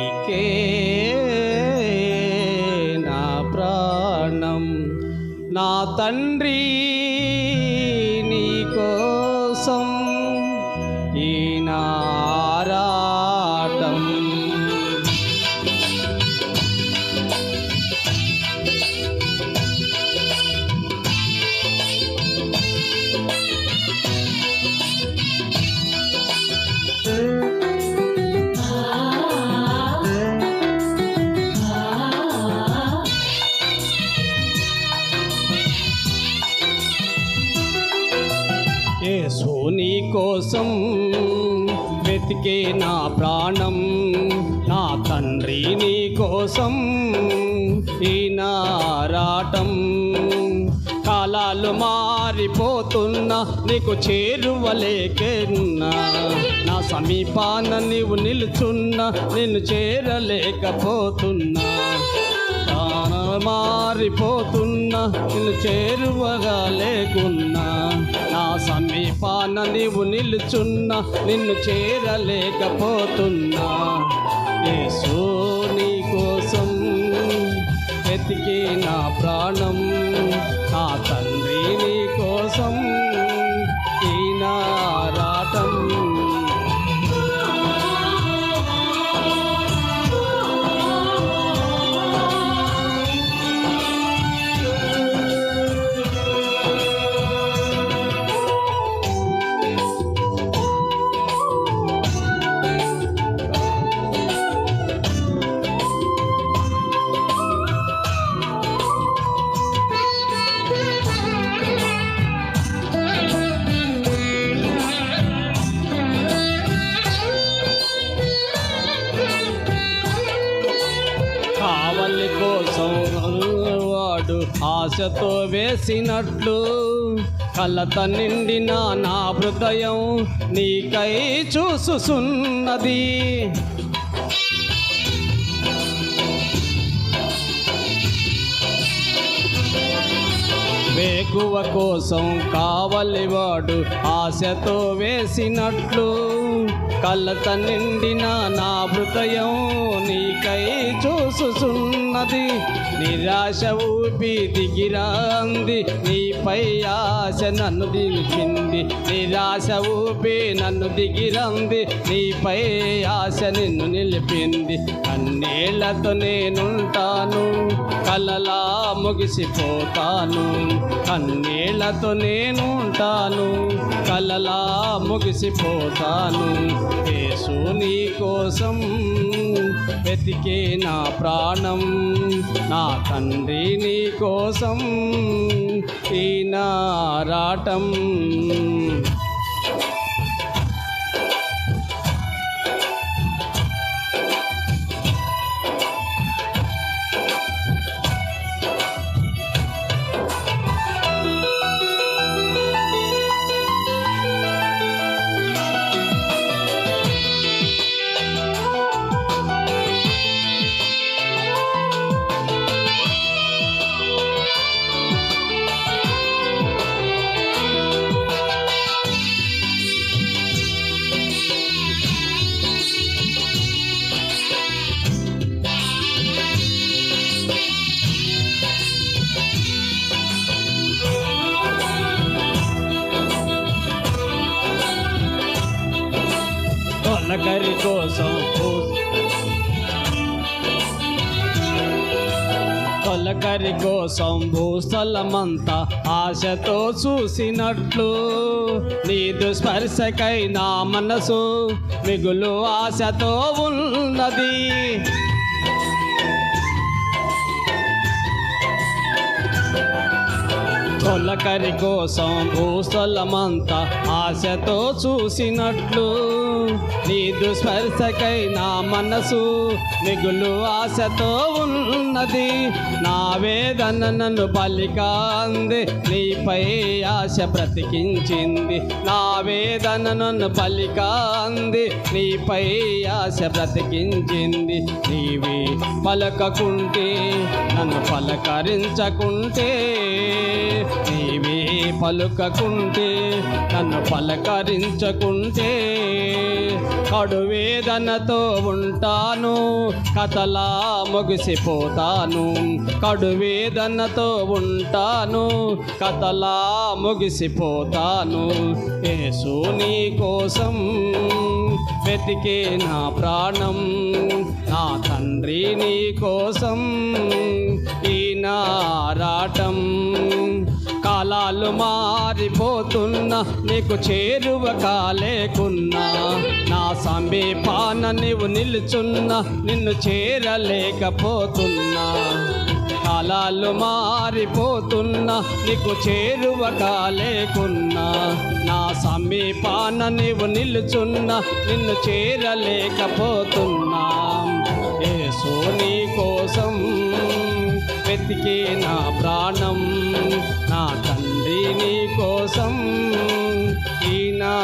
నీకే నా ప్రాణం నా తండ్రి నీ కోసం ఈ నారాటం యేసు నీ కోసం వెతికే నా ప్రాణం నా తండ్రి నీ కోసం ఈ నారాటం కాలాలు మారిపోతున్నా నీకు చేరువలేకున్నా నా సమీపాన నీవు నిలుచున్నా నిన్ను చేరలేకపోతున్నా మారిపోతున్నా నిన్ను చేరువగా లేకున్నా నా సమీపాన నీవు నిలుచున్నా నిన్ను చేరలేకపోతున్నా యేసు నీ కోసం వెతికే నా ప్రాణం నా తండ్రి నీ కోసం ఈ నారాటం కావలి కోసం వాడు ఆశతో వేసినట్లు కలత నిండిన నా హృదయం నీకై చూసున్నది వేకువ కోసం కావలివాడు ఆశతో వేసినట్లు కలత నిండిన నా హృదయం నీకై చూసున్నది నిరాశ ఊపి దిగిరాంది నీపై ఆశ నన్ను దించింది నిరాశ ఊపి నన్ను దిగిరంది నీపై ఆశ నిన్ను నిలిపింది కన్నేళ్లతో నేనుంటాను కలలా ముగిసిపోతాను కన్నేళ్లతో నేనుంటాను కలలా ముగిసిపోతాను యేసు నీ కోసం వెతికే నా ప్రాణం నా తండ్రి నీ కోసం ఈ నారాటం తొలకరి కోసం తొలకరి కోసం భూస్థలమంతా ఆశతో చూసినట్లు నీదు స్పర్శకై నా మనసు మిగులు ఆశతో ఉన్నది తొలకరి కోసం భూస్థలమంతా ఆశతో చూసినట్లు నీదు స్పర్శకై నా మనసు మిగులు ఆశతో ఉన్నది నా వేదన నన్ను పలికాంది నీపై ఆశ బ్రతికించింది నా వేదన నన్ను పలికాంది నీపై ఆశ బ్రతికించింది నీవే పలకకుంటే నన్ను పలకరించకుంటే నీవే పలుకకుంటే నన్ను పలకరించకుంటే కడువేదనతో ఉంటాను, కథలా ముగిసిపోతాను. కడువేదనతో ఉంటాను, కథలా ముగిసిపోతాను. యేసు నీ కోసం వెతికే నా ప్రాణం, నా తండ్రి నీ కోసం ఈ నారాటం. కాలాలు మారిపోతున్నా, నీకు చేరువ కాలేకున్నా, నా సమీపాన నీవు నిలుచున్నా, నిన్ను చేరలేకపోతున్నా. కాలాలు మారిపోతున్నా, నీకు చేరువ కాలేకున్నా, నా సమీపాన నీవు నిలుచున్నా, నిన్ను చేరలేకపోతున్నా. యేసు నీ కోసం వెతికే నా ప్రాణం, నా తండ్రి నీ కోసం ఈ నా